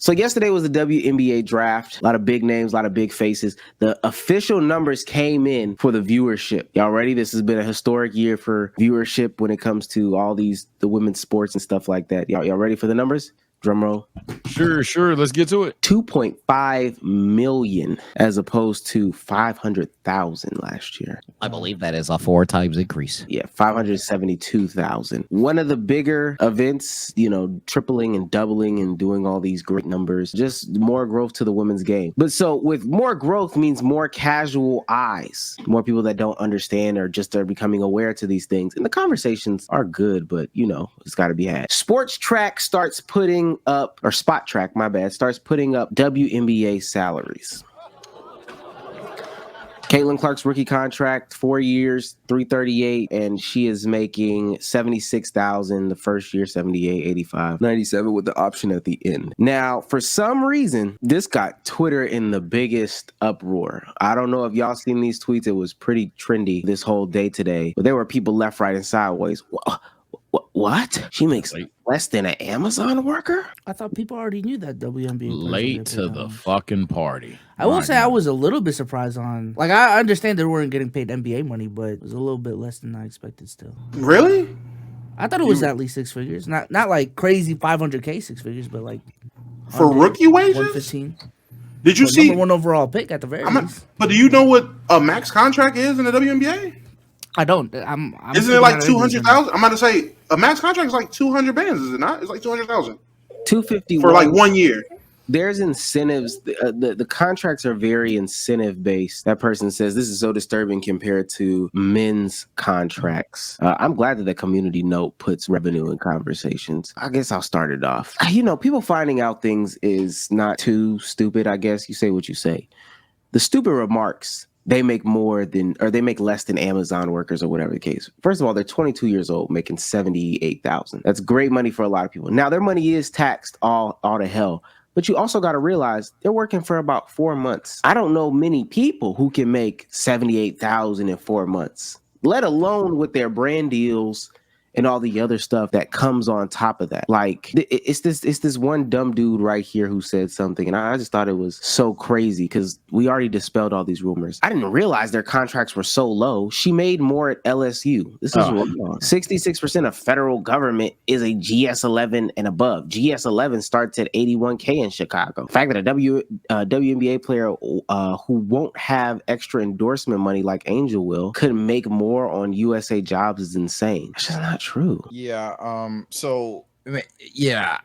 So yesterday was the WNBA draft. A lot of big names, a lot of big faces. The official numbers came in for the viewership. Y'all ready? This has been a historic year for viewership when it comes to all the women's sports and stuff like that. Y'all ready for the numbers? Drum roll. Sure. Let's get to it. 2.5 million as opposed to 500,000 last year. I believe that is a 4 times increase. Yeah, 572,000. One of the bigger events, tripling and doubling and doing all these great numbers, just more growth to the women's game. But so with more growth means more casual eyes, more people that don't understand or just are becoming aware to these things. And the conversations are good, but it's got to be had. Sports Track starts putting up, or Spot Track, my bad, starts putting up WNBA salaries. Caitlin Clark's rookie contract, 4 years, $338, and she is making $76,000 the first year, $78, $85, $97 with the option at the end. Now, for some reason, this got Twitter in the biggest uproar. I don't know if y'all seen these tweets. It was pretty trendy this whole day today, but there were people left, right, and sideways. What? She makes less than an Amazon worker? I thought people already knew that WNBA. Late to the fucking party. I will say I was a little bit surprised on. Like, I understand they weren't getting paid NBA money, but it was a little bit less than I expected still. Really? I thought it was at least 6 figures. Not like crazy 500K 6 figures, but like for rookie wages? 115. Did you see number one overall pick at the very least? But do you know what a max contract is in the WNBA? I don't. Isn't it like 200,000? I'm about to say a max contract is like 200 bands, is it not? It's like 200,000. 250 for like 1 year. There's incentives. The contracts are very incentive based. That person says this is so disturbing compared to men's contracts. I'm glad that the community note puts revenue in conversations. I guess I'll start it off. People finding out things is not too stupid. I guess you say what you say. The stupid remarks. They make they make less than Amazon workers or whatever the case. First of all, they're 22 years old, making $78,000. That's great money for a lot of people. Now, their money is taxed all to hell. But you also got to realize they're working for about 4 months. I don't know many people who can make $78,000 in 4 months, let alone with their brand deals and all the other stuff that comes on top of that. Like, it's this one dumb dude right here who said something, and I just thought it was so crazy because we already dispelled all these rumors. I didn't realize their contracts were so low. She made more at LSU. This is wrong. 66% of federal government is a GS11 and above. GS11 starts at $81K in Chicago. The fact that a WNBA player who won't have extra endorsement money like Angel will could make more on USA Jobs is insane. It's just not true. Yeah.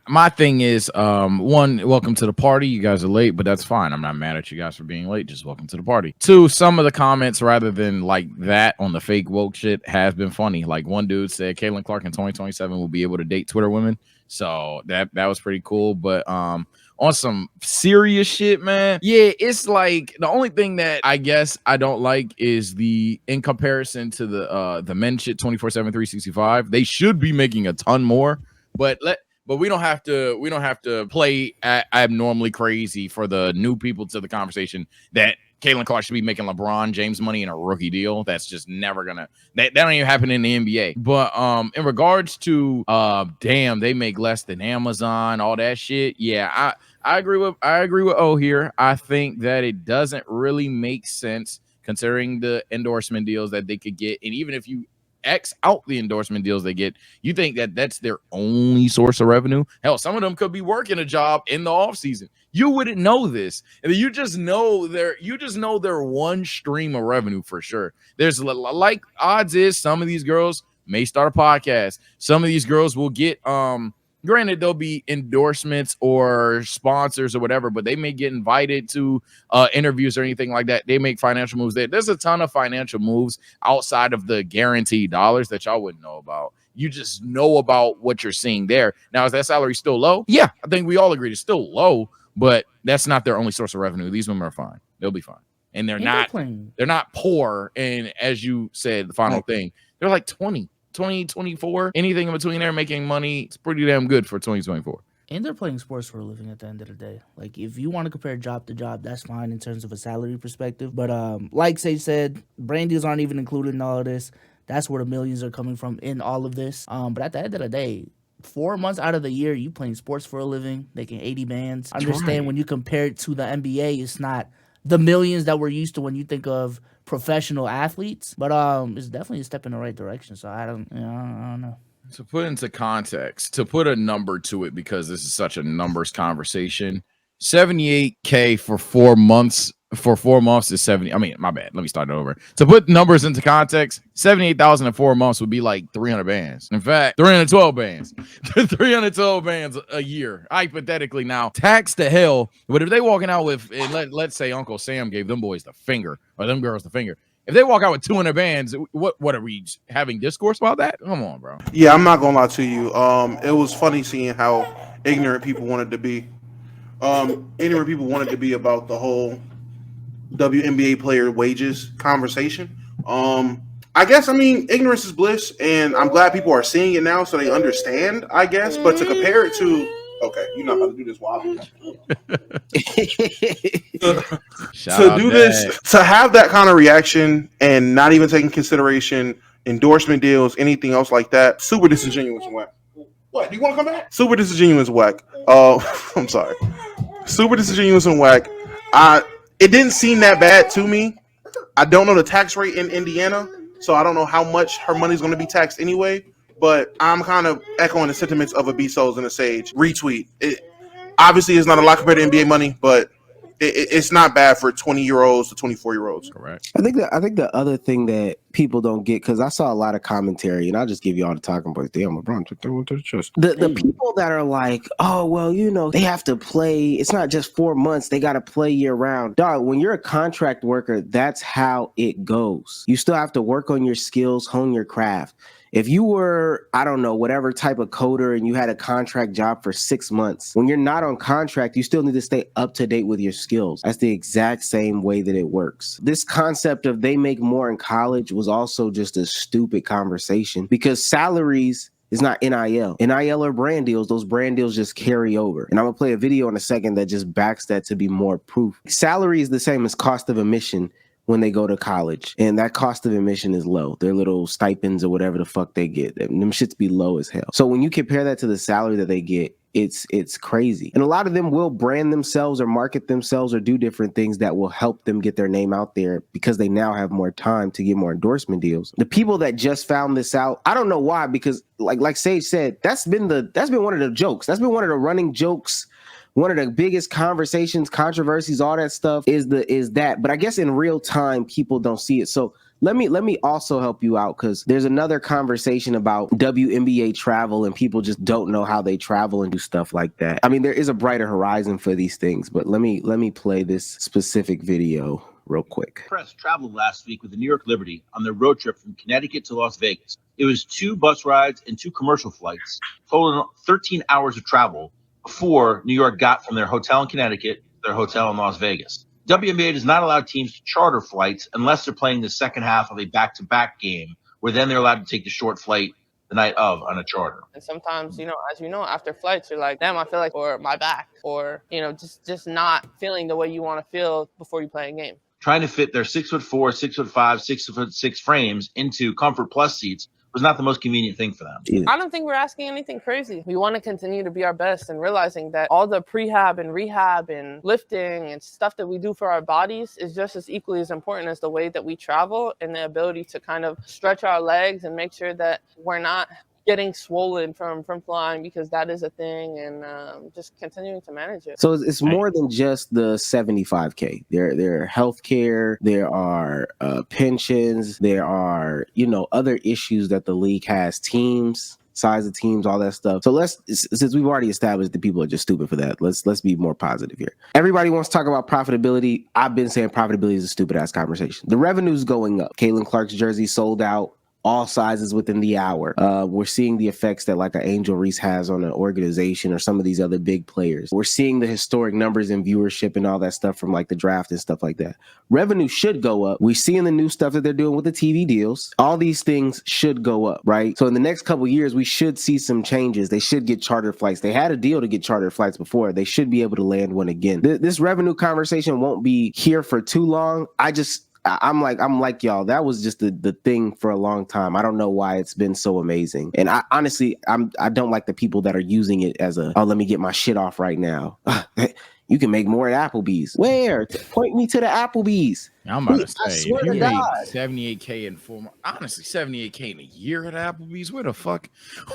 My thing is, one, welcome to the party. You guys are late, but that's fine. I'm not mad at you guys for being late. Just welcome to the party. Two, some of the comments rather than like that on the fake woke shit has been funny. Like one dude said Caitlin Clark in 2027 will be able to date Twitter women. So that was pretty cool. But on some serious shit, man. Yeah, it's like the only thing that I guess I don't like is in comparison to the men shit 24/7 365. They should be making a ton more, but we don't have to play abnormally crazy for the new people to the conversation that Caitlin Clark should be making LeBron James money in a rookie deal. That's just never gonna that don't even happen in the NBA. But in regards to they make less than Amazon, all that shit. Yeah, I agree with O here. I think that it doesn't really make sense considering the endorsement deals that they could get, and even if you X out the endorsement deals they get, you think that that's their only source of revenue? Hell, some of them could be working a job in the off season. You wouldn't know this, and you just know their one stream of revenue for sure. There's like odds is some of these girls may start a podcast. Some of these girls will get granted, there'll be endorsements or sponsors or whatever, but they may get invited to interviews or anything like that. They make financial moves there. There's a ton of financial moves outside of the guaranteed dollars that y'all wouldn't know about. You just know about what you're seeing there. Now, is that salary still low? Yeah, I think we all agree it's still low, but that's not their only source of revenue. These women are fine. They'll be fine. And they're not poor. And as you said, the final thing, they're like 20, 24, anything in between there making money. It's pretty damn good for 2024. And they're playing sports for a living at the end of the day. Like, if you want to compare job to job, that's fine in terms of a salary perspective. But like Sage said, brand deals aren't even included in all of this. That's where the millions are coming from in all of this. But at the end of the day, 4 months out of the year, you playing sports for a living, making 80 bands. That's Understand right. when you compare it to the NBA, it's not the millions that we're used to when you think of professional athletes, but it's definitely a step in the right direction. So I don't know. To put into context, to put a number to it, because this is such a numbers conversation, 78K for 4 months. For 4 months is 70. I mean, my bad. Let me start it over. To put numbers into context, 78,000 in 4 months would be like 300 bands. In fact, 312 bands. 312 bands a year, hypothetically. Now, tax to hell. But if they walking out with, and let's say Uncle Sam gave them boys the finger, or them girls the finger. If they walk out with 200 bands, what are we having discourse about that? Come on, bro. Yeah, I'm not gonna lie to you. It was funny seeing how ignorant people wanted to be. Ignorant people wanted to be about the whole WNBA player wages conversation. I guess, I mean, ignorance is bliss, and I'm glad people are seeing it now so they understand, I guess. But to compare it to, okay, you're not going to do this while I'm to do this, to have that kind of reaction and not even taking consideration endorsement deals, anything else like that, super disingenuous and whack. What? Do you want to come back? Super disingenuous and whack. I'm sorry. Super disingenuous and whack. It didn't seem that bad to me. I don't know the tax rate in Indiana, so I don't know how much her money's going to be taxed anyway. But I'm kind of echoing the sentiments of a B Souls and a Sage retweet. It obviously is not a lot compared to NBA money, but it's not bad for 20-year-olds to 24-year-olds. Correct. I think the other thing that people don't get, because I saw a lot of commentary, and I'll just give you all the talking points. Damn, LeBron took that one to the chest. The people that are like, oh, well, you know, they have to play. It's not just 4 months. They got to play year round. Dog, when you're a contract worker, that's how it goes. You still have to work on your skills, hone your craft. If you were, I don't know, whatever type of coder and you had a contract job for 6 months, when you're not on contract, you still need to stay up to date with your skills. That's the exact same way that it works. This concept of they make more in college was also just a stupid conversation because salaries is not NIL. NIL are brand deals. Those brand deals just carry over. And I'm going to play a video in a second that just backs that to be more proof. Salary is the same as cost of admission when they go to college, and that cost of admission is low. Their little stipends or whatever the fuck they get, them shits be low as hell. So when you compare that to the salary that they get, it's crazy. And a lot of them will brand themselves or market themselves or do different things that will help them get their name out there because they now have more time to get more endorsement deals. The people that just found this out, I don't know why, because like Sage said, that's been one of the jokes. That's been one of the running jokes. One of the biggest conversations, controversies, all that stuff is that. But I guess in real time, people don't see it. So let me also help you out, because there's another conversation about WNBA travel and people just don't know how they travel and do stuff like that. I mean, there is a brighter horizon for these things, but let me play this specific video real quick. Press traveled last week with the New York Liberty on their road trip from Connecticut to Las Vegas. It was 2 bus rides and 2 commercial flights, totaling 13 hours of travel before New York got from their hotel in Connecticut to their hotel in Las Vegas. WNBA does not allow teams to charter flights unless they're playing the second half of a back-to-back game, where then they're allowed to take the short flight the night of on a charter. And sometimes, you know, as you know, after flights, you're like, damn, I feel like, or my back, or, you know, just not feeling the way you want to feel before you play a game. Trying to fit their 6'4", 6'5", 6'6" frames into Comfort Plus seats was not the most convenient thing for them. I don't think we're asking anything crazy. We want to continue to be our best and realizing that all the prehab and rehab and lifting and stuff that we do for our bodies is just as equally as important as the way that we travel and the ability to kind of stretch our legs and make sure that we're not getting swollen from flying, because that is a thing, and just continuing to manage it. So it's more than just the 75K. There are healthcare, there are pensions, there are, you know, other issues that the league has, teams, size of teams, all that stuff. So since we've already established that people are just stupid for that, let's be more positive here. Everybody wants to talk about profitability. I've been saying profitability is a stupid ass conversation. The revenue's going up. Caitlin Clark's jersey sold out all sizes within the hour. We're seeing the effects that like an Angel Reese has on an organization or some of these other big players. We're seeing the historic numbers in viewership and all that stuff from like the draft and stuff like that. Revenue should go up. We're seeing the new stuff that they're doing with the TV deals. All these things should go up, right? So in the next couple of years, we should see some changes. They should get charter flights. They had a deal to get charter flights before. They should be able to land one again. This revenue conversation won't be here for too long. I'm like y'all. That was just the thing for a long time. I don't know why it's been so amazing. And I honestly, I don't like the people that are using it as let me get my shit off right now. You can make more at Applebee's. Where? Point me to the Applebee's. I'm about to I say, swear if you to make God. 78K in 4 months, honestly, 78K in a year at Applebee's, where the fuck?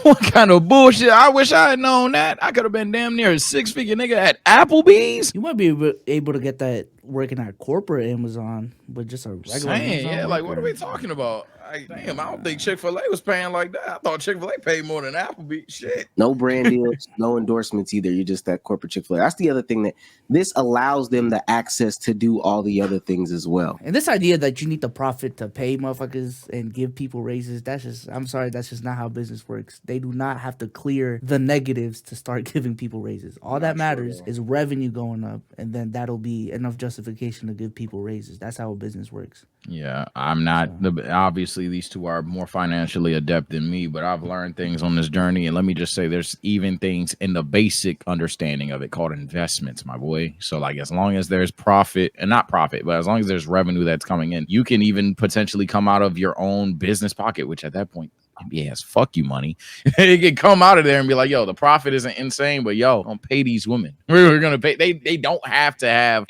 What kind of bullshit? I wish I had known that. I could have been damn near a 6-figure nigga at Applebee's. You might be able to get that working at corporate Amazon, but just a regular Saying, Amazon yeah, like, worker. what are we talking about? Damn, I don't think Chick-fil-A was paying like that. I thought Chick-fil-A paid more than Applebee's. Shit. No brand deals, no endorsements either. You're just that corporate Chick-fil-A. That's the other thing, that this allows them the access to do all the other things as well. And this idea that you need the profit to pay motherfuckers and give people raises, that's just, I'm sorry, that's just not how business works. They do not have to clear the negatives to start giving people raises. All that matters is revenue going up, and then that'll be enough justification to give people raises. That's how a business works. Yeah, I'm not. Obviously, these two are more financially adept than me, but I've learned things on this journey. And let me just say, there's even things in the basic understanding of it called investments, my boy. So, like, as long as there's profit, and not profit, but as long as there's revenue that's coming in, you can even potentially come out of your own business pocket, which at that point, NBA has fuck you money. They can come out of there and be like, yo, the profit isn't insane, but yo, don't pay these women. We're gonna pay. They don't have to have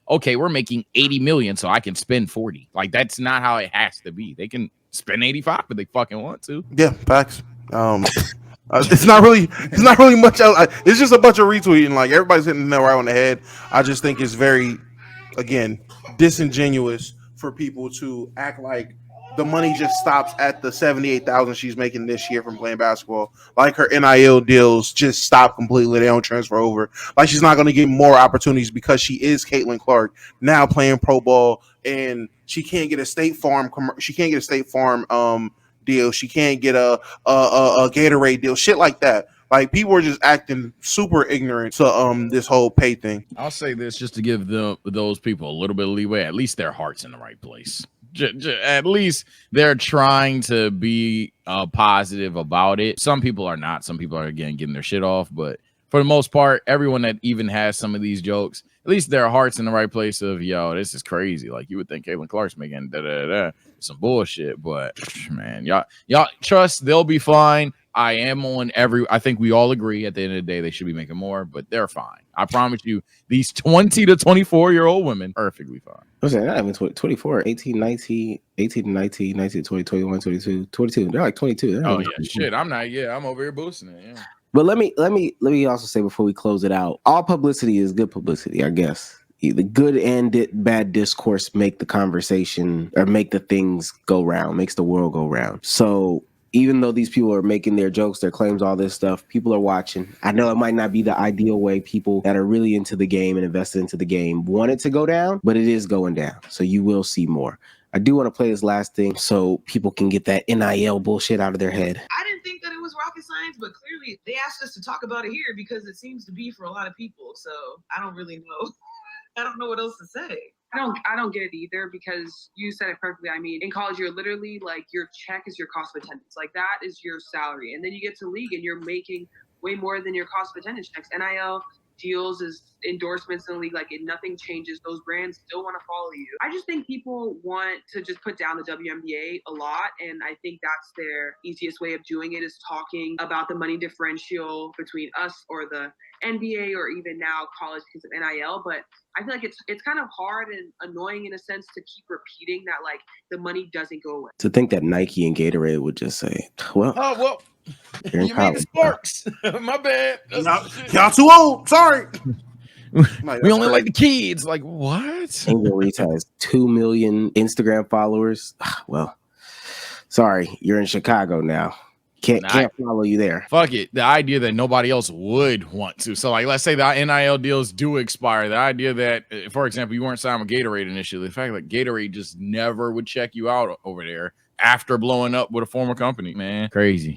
okay, we're making 80 million, so I can spend 40. Like, that's not how it has to be. They can spend 85 if they fucking want to. Yeah, facts. It's not really much else. It's just a bunch of retweeting. Like, everybody's hitting the nail right on the head. I just think it's very, again, disingenuous for people to act like the money just stops at the 78,000 she's making this year from playing basketball. Like, her NIL deals just stop completely; they don't transfer over. Like, she's not going to get more opportunities because she is Caitlin Clark now playing pro ball, and she can't get a State Farm. She can't get a State Farm deal. She can't get a Gatorade deal. Shit like that. Like, people are just acting super ignorant to this whole pay thing. I'll say this just to give those people a little bit of leeway. At least their heart's in the right place. At least they're trying to be positive about it. Some people are not. Some people are, again, getting their shit off. But for the most part, everyone that even has some of these jokes, at least their heart's in the right place of, yo, this is crazy. Like, you would think Caitlin Clark's making some bullshit. But, man, y'all trust they'll be fine. I think we all agree at the end of the day they should be making more, but they're fine. I promise you, these 20 to 24-year-old women perfectly fine. I was saying, not even 24, 18, 19, 18 to 19, 19 to 20, 21, 22, 22. They're like 22. Oh, yeah, shit. I'm over here boosting it, yeah. But let me also say before we close it out, all publicity is good publicity, I guess. The good and bad discourse make the conversation, or make the things go round, makes the world go round. So even though these people are making their jokes, their claims, all this stuff, people are watching. I know it might not be the ideal way people that are really into the game and invested into the game want it to go down, but it is going down. So you will see more. I do want to play this last thing so people can get that NIL bullshit out of their head. I didn't think that it was rocket science, but clearly they asked us to talk about it here because it seems to be for a lot of people. So I don't really know. I don't know what else to say. I don't get it either, because you said it perfectly. I mean, in college, you're literally like, your check is your cost of attendance. Like, that is your salary. And then you get to league and you're making way more than your cost of attendance checks. NIL deals is endorsements in the league. Like, nothing changes. Those brands still want to follow you. I just think people want to just put down the WNBA a lot. And I think that's their easiest way of doing it, is talking about the money differential between us or the NBA, or even now college because of NIL. But I feel like it's kind of hard and annoying in a sense to keep repeating that, like, the money doesn't go away. To think that Nike and Gatorade would just say, well, you mean Sparks. My bad. Y'all too old. Sorry. We only like the kids. Like, what? Angel Reese has 2 million Instagram followers. Well, sorry, you're in Chicago now. Can't follow you there. Fuck it. The idea that nobody else would want to. So, like, let's say the NIL deals do expire. The idea that, for example, you weren't signed with Gatorade initially. The fact that Gatorade just never would check you out over there after blowing up with a former company, man, crazy.